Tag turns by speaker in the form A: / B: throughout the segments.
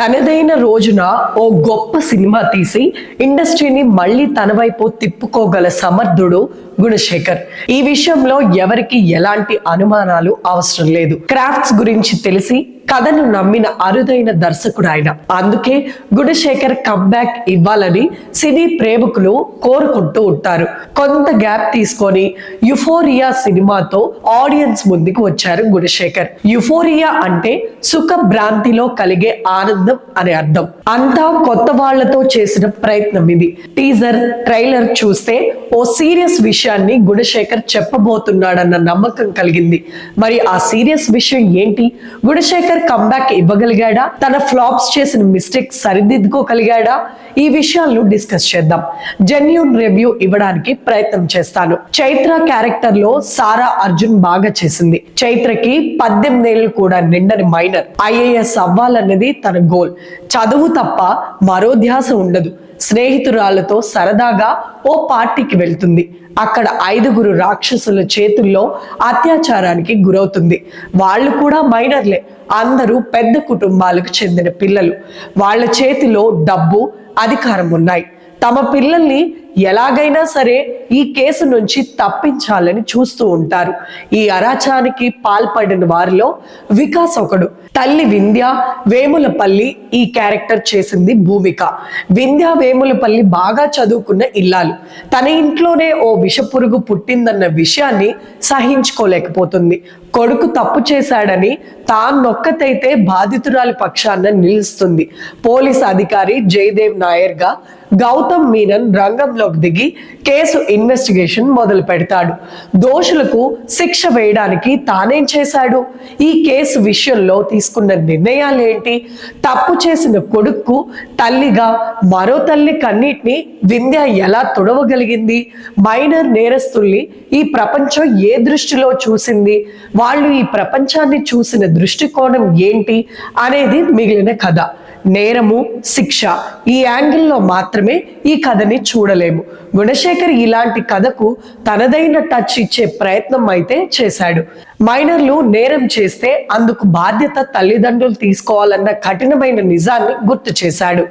A: తనదైన రోజున ఓ గొప్ప సినిమా తీసి ఇండస్ట్రీని మళ్ళీ తన వైపు తిప్పుకోగల సమర్థుడు గుణశేఖర్. ఈ విషయంలో ఎవరికి ఎలాంటి అనుమానాలు అవసరం లేదు. క్రాఫ్ట్స్ గురించి తెలిసి కథను నమ్మిన అరుదైన దర్శకుడు ఆయన. అందుకే గుణశేఖర్ కంబ్యాక్ ఇవ్వాలని సినీ ప్రేమికులు కోరుకుంటూ ఉంటారు. కొంత గ్యాప్ తీసుకొని యుఫోరియా సినిమాతో ఆడియన్స్ ముందుకు వచ్చారు గుణశేఖర్. యుఫోరియా అంటే సుఖ భ్రాంతిలో కలిగే ఆనందం అని అర్థం. అంతా కొత్త వాళ్లతో చేసిన ప్రయత్నం ఇది. టీజర్, ట్రైలర్ చూస్తే ఓ సీరియస్ విషయాన్ని గుణశేఖర్ చెప్పబోతున్నాడన్న నమ్మకం కలిగింది. మరి ఆ సీరియస్ విషయం ఏంటి? గుణశేఖర్ కంబ్యాక్ ఇవ్వగలిగాడా? తన ఫ్లాప్స్ చేసిన మిస్టేక్స్ సరిదిద్దుకోగలిగాడా? ఈ విషయాలను డిస్కస్ చేద్దాం. జెన్యూన్ రివ్యూ ఇవ్వడానికి ప్రయత్నం చేస్తాను. చైత్ర క్యారెక్టర్ లో సారా అర్జున్ బాగా చేసింది. చైత్రకి 18 ఏళ్ళు కూడా నిండని మైనర్. ఐఏఎస్ అవ్వాలన్నది తన గోల్. చదువు తప్ప మరో ధ్యాస ఉండదు. స్నేహితురాలతో సరదాగా ఓ పార్టీకి వెళ్తుంది. అక్కడ 5 రాక్షసుల చేతుల్లో అత్యాచారానికి గురవుతుంది. వాళ్ళు కూడా మైనర్లే. అందరూ పెద్ద కుటుంబాలకు చెందిన పిల్లలు. వాళ్ళ చేతిలో డబ్బు, అధికారం ఉన్నాయి. తమ పిల్లల్ని ఎలాగైనా సరే ఈ కేసు నుంచి తప్పించాలని చూస్తూ ఉంటారు. ఈ అరాచకానికి పాల్పడిన వారిలో వికాస్ ఒకడు. తల్లి వింధ్య వేములపల్లి ఈ క్యారెక్టర్ చేసింది భూమిక. వింధ్య వేములపల్లి బాగా చదువుకున్న ఇల్లాలు. తన ఇంట్లోనే ఓ విషపురుగు పుట్టిందన్న విషయాన్ని సహించుకోలేకపోతుంది. కొడుకు తప్పు చేశాడని తానొక్కతైతే బాధితురాలి పక్షాన నిలుస్తుంది. పోలీస్ అధికారి జయదేవ్ నాయర్ గా గౌతమ్ మీనన్ రంగంలోకి దిగి కేసు ఇన్వెస్టిగేషన్ మొదలు పెడతాడు. దోషులకు శిక్ష వేయడానికి తానేం చేశాడు? ఈ కేసు విషయంలో తీసుకున్న నిర్ణయాలేంటి? తప్పు చేసిన కొడుకు తల్లిగా మరో తల్లి కన్నీటిని వింధ్య ఎలా తుడవగలిగింది? మైనర్ నేరస్తుల్ని ఈ ప్రపంచం ఏ దృష్టిలో చూసింది? వాళ్ళు ఈ ప్రపంచాన్ని చూసిన దృష్టికోణం ఏంటి అనేది మిగిలిన కథ. నేరము, శిక్ష ఈ యాంగిల్లో మాత్రమే ఈ కథని చూడలేము. గుణశేఖర్ ఇలాంటి కథకు తనదైన టచ్ ఇచ్చే ప్రయత్నం అయితే చేశాడు. మైనర్లు నేరం చేస్తే అందుకు బాధ్యత తల్లిదండ్రులు తీసుకోవాలన్న కఠినమైన నిజాన్ని గుర్తు చేశాడు.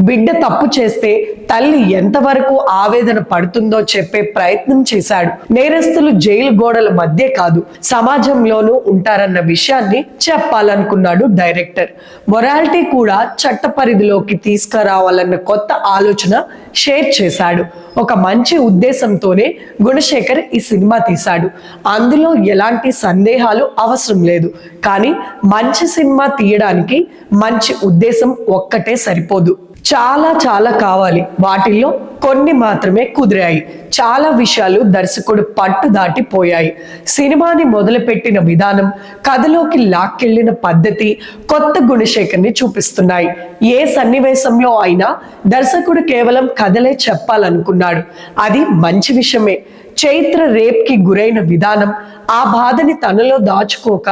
A: బిడ్డ తప్పు చేస్తే తల్లి ఎంతవరకు ఆవేదన పడుతుందో చెప్పే ప్రయత్నం చేశాడు. నేరస్తులు జైలు గోడల మధ్య కాదు, సమాజంలోనూ ఉంటారన్న విషయాన్ని చెప్పాలనుకున్నాడు డైరెక్టర్. మొరాలిటీ కూడా చట్ట పరిధిలోకి తీసుకురావాలన్న కొత్త ఆలోచన షేర్ చేశాడు. ఒక మంచి ఉద్దేశంతోనే గుణశేఖర్ ఈ సినిమా తీశాడు. అందులో ఎలాంటి సందేహాలు అవసరం లేదు. కానీ మంచి సినిమా తీయడానికి మంచి ఉద్దేశం ఒక్కటే సరిపోదు. చాలా కావాలి. వాటిల్లో కొన్ని మాత్రమే కుదిరాయి. చాలా విషయాలు దర్శకుడు పట్టు దాటిపోయాయి. సినిమాని మొదలుపెట్టిన విధానం, కథలోకి లాక్కెళ్లిన పద్ధతి కొత్త గుణశేఖర్ని చూపిస్తున్నాయి. ఏ సన్నివేశంలో అయినా దర్శకుడు కేవలం కథలే చెప్పాలనుకున్నాడు. అది మంచి విషయమే. చైత్ర రేప్కి గురైన విధానం, ఆ బాధని తనలో దాచుకోక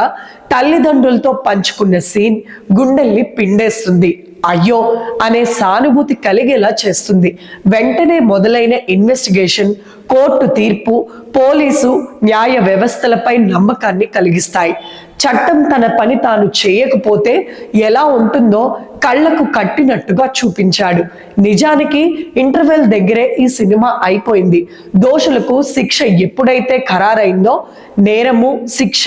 A: తల్లిదండ్రులతో పంచుకున్న సీన్ గుండెల్ని పిండేస్తుంది. అయ్యో అనే సానుభూతి కలిగేలా చేస్తుంది. వెంటనే మొదలైన ఇన్వెస్టిగేషన్, కోర్టు తీర్పు, పోలీసు న్యాయ వ్యవస్థలపై నమ్మకాన్ని కలిగిస్తాయి. చట్టం తన పని తాను చేయకపోతే ఎలా ఉంటుందో కళ్లకు కట్టినట్టుగా చూపించాడు. నిజానికి ఇంటర్వెల్ దగ్గరే ఈ సినిమా అయిపోయింది. దోషులకు శిక్ష ఎప్పుడైతే ఖరారైందో నేరము, శిక్ష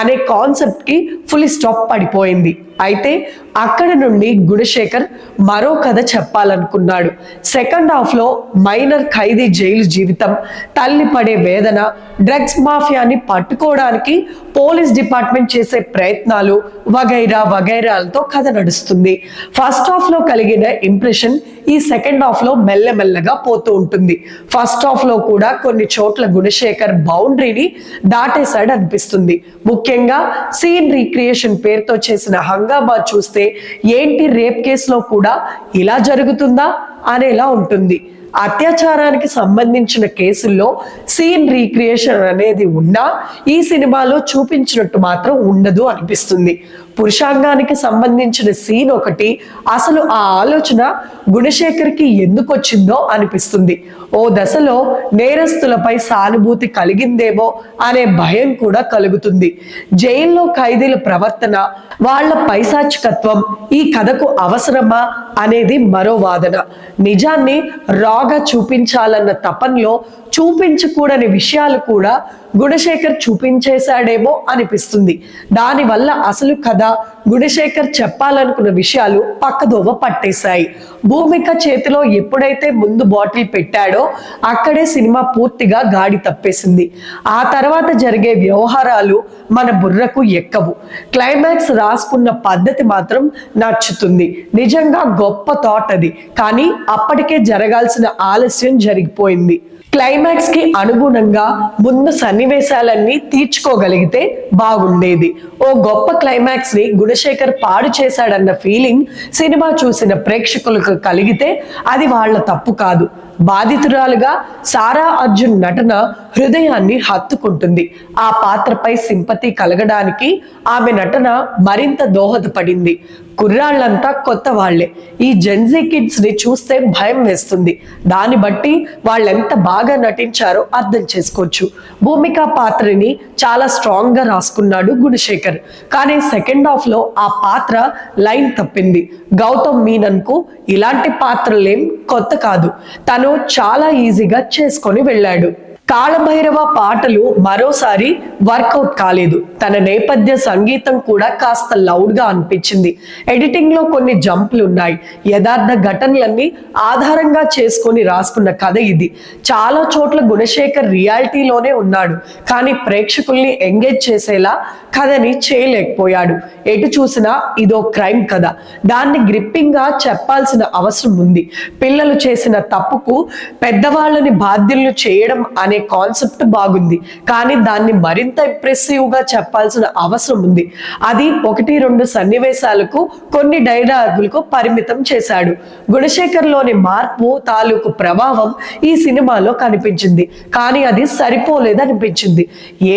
A: అనే కాన్సెప్ట్ కి ఫుల్ స్టాప్ పడిపోయింది. అయితే అక్కడ నుండి గుణశేఖర్ మరో కథ చెప్పాలనుకున్నాడు. సెకండ్ హాఫ్ లో మైనర్ ఖైదీ జైలు జీవితం, తల్లి పడే వేదన, డ్రగ్స్ మాఫియాని పట్టుకోవడానికి పోలీస్ డిపార్ట్మెంట్ చేసే ప్రయత్నాలు వగైరాలతో కథ నడుస్తుంది. ఫస్ట్ హాఫ్ లో కలిగిన ఇంప్రెషన్ ఈ సెకండ్ హాఫ్ లో మెల్లమెల్లగా పోతూ ఉంటుంది. ఫస్ట్ హాఫ్ లో కూడా కొన్ని చోట్ల గుణశేఖర్ బౌండరీని దాటేశాడు అనిపిస్తుంది. ముఖ్యంగా సీన్ రీక్రియేషన్ పేరుతో చేసిన హంగామా చూస్తే ఏంటి రేప్ కేసులో కూడా ఇలా జరుగుతుందా అనేలా ఉంటుంది. అత్యాచారానికి సంబంధించిన కేసుల్లో సీన్ రీక్రియేషన్ అనేది ఉన్నా ఈ సినిమాలో చూపించినట్టు మాత్రం ఉండదు అనిపిస్తుంది. పురుషాంగానికి సంబంధించిన సీన్ ఒకటి, అసలు ఆ ఆలోచన గుణశేఖర్కి ఎందుకు వచ్చిందో అనిపిస్తుంది. ఓ దశలో నేరస్తులపై సానుభూతి కలిగిందేమో అనే భయం కూడా కలుగుతుంది. జైల్లో ఖైదీల ప్రవర్తన, వాళ్ళ పైశాచికత్వం ఈ కథకు అవసరమా అనేది మరో వాదన. నిజాన్ని రాగా చూపించాలన్న తపనలో చూపించకూడని విషయాలు కూడా గుణశేఖర్ చూపించేశాడేమో అనిపిస్తుంది. దానివల్ల అసలు కథ, గుణశేఖర్ చెప్పాలనుకున్న విషయాలు పక్కదోవ పట్టేశాయి. భూమిక చేతిలో ఎప్పుడైతే ముందు బాటిల్ పెట్టాడో అక్కడే సినిమా పూర్తిగా గాడి తప్పేసింది. ఆ తర్వాత జరిగే వ్యవహారాలు మన బుర్రకు ఎక్కవు. క్లైమాక్స్ రాసుకున్న పద్ధతి మాత్రం నచ్చుతుంది. నిజంగా గొప్ప థాట్ అది, కానీ అప్పటికే జరగాల్సిన ఆలస్యం జరిగిపోయింది. క్లైమాక్స్ కి అనుగుణంగా ముందు సన్నివేశాలన్నీ తీర్చుకోగలిగితే బాగుండేది. ఓ గొప్ప క్లైమాక్స్ ని గుణశేఖర్ పాడు చేశాడన్న ఫీలింగ్ సినిమా చూసిన ప్రేక్షకులకు కలిగితే అది వాళ్ళ తప్పు కాదు. బాధితురాలుగా సారా అర్జున్ నటన హృదయాన్ని హత్తుకుంటుంది. ఆ పాత్రపై సింపతి కలగడానికి ఆమె నటన మరింత దోహదపడింది. కుర్రాళ్ళంతా కొత్త వాళ్లే. ఈ జెన్జీ కిడ్స్ ని చూస్తే భయం వేస్తుంది. దాన్ని బట్టి వాళ్ళెంత బాగా నటించారో అర్థం చేసుకోవచ్చు. భూమిక పాత్రని చాలా స్ట్రాంగ్ గా రాసుకున్నాడు గుణశేఖర్. కానీ సెకండ్ హాఫ్ లో ఆ పాత్ర లైన్ తప్పింది. గౌతమ్ మీనన్ కు ఇలాంటి పాత్రలేం కొత్త కాదు. తను చాలా ఈజీగా చేసుకొని వెళ్ళాడు. కాళభైరవ పాటలు మరోసారి వర్కౌట్ కాలేదు. తన నేపథ్య సంగీతం కూడా కాస్త లౌడ్ గా అనిపించింది. ఎడిటింగ్ లో కొన్ని జంప్లు ఉన్నాయి. యథార్థ ఘటనలన్నీ ఆధారంగా చేసుకొని రాసుకున్న కథ ఇది. చాలా చోట్ల గుణశేఖర్ రియాలిటీలోనే ఉన్నాడు, కానీ ప్రేక్షకుల్ని ఎంగేజ్ చేసేలా కథని చేయలేకపోయాడు. ఎటు చూసినా ఇదో క్రైమ్ కథ. దాన్ని గ్రిప్పింగ్ గా చెప్పాల్సిన అవసరం ఉంది. పిల్లలు చేసిన తప్పుకు పెద్దవాళ్ళని బాధ్యులను చేయడం అనే కాన్సెప్ట్ బాగుంది, కానీ దాన్ని మరింత ఇంప్రెసివ్ గా చెప్పాల్సిన అవసరం ఉంది. అది 1-2 సన్నివేశాలకు, కొన్ని డైలాగులకు పరిమితం చేశాడు. గుణశేఖర్ లోని మార్పు తాలూకు ప్రభావం ఈ సినిమాలో కనిపించింది, కానీ అది సరిపోలేదనిపించింది.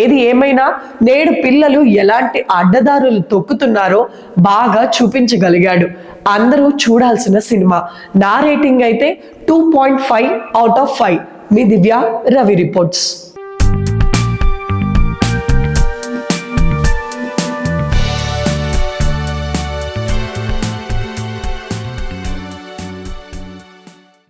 A: ఏది ఏమైనా నేడు పిల్లలు ఎలాంటి అడ్డదారులు తొక్కుతున్నారో బాగా చూపించగలిగాడు. అందరూ చూడాల్సిన సినిమా. నా రేటింగ్ అయితే 2.5 out of 5. Me Divya, Ravi reports.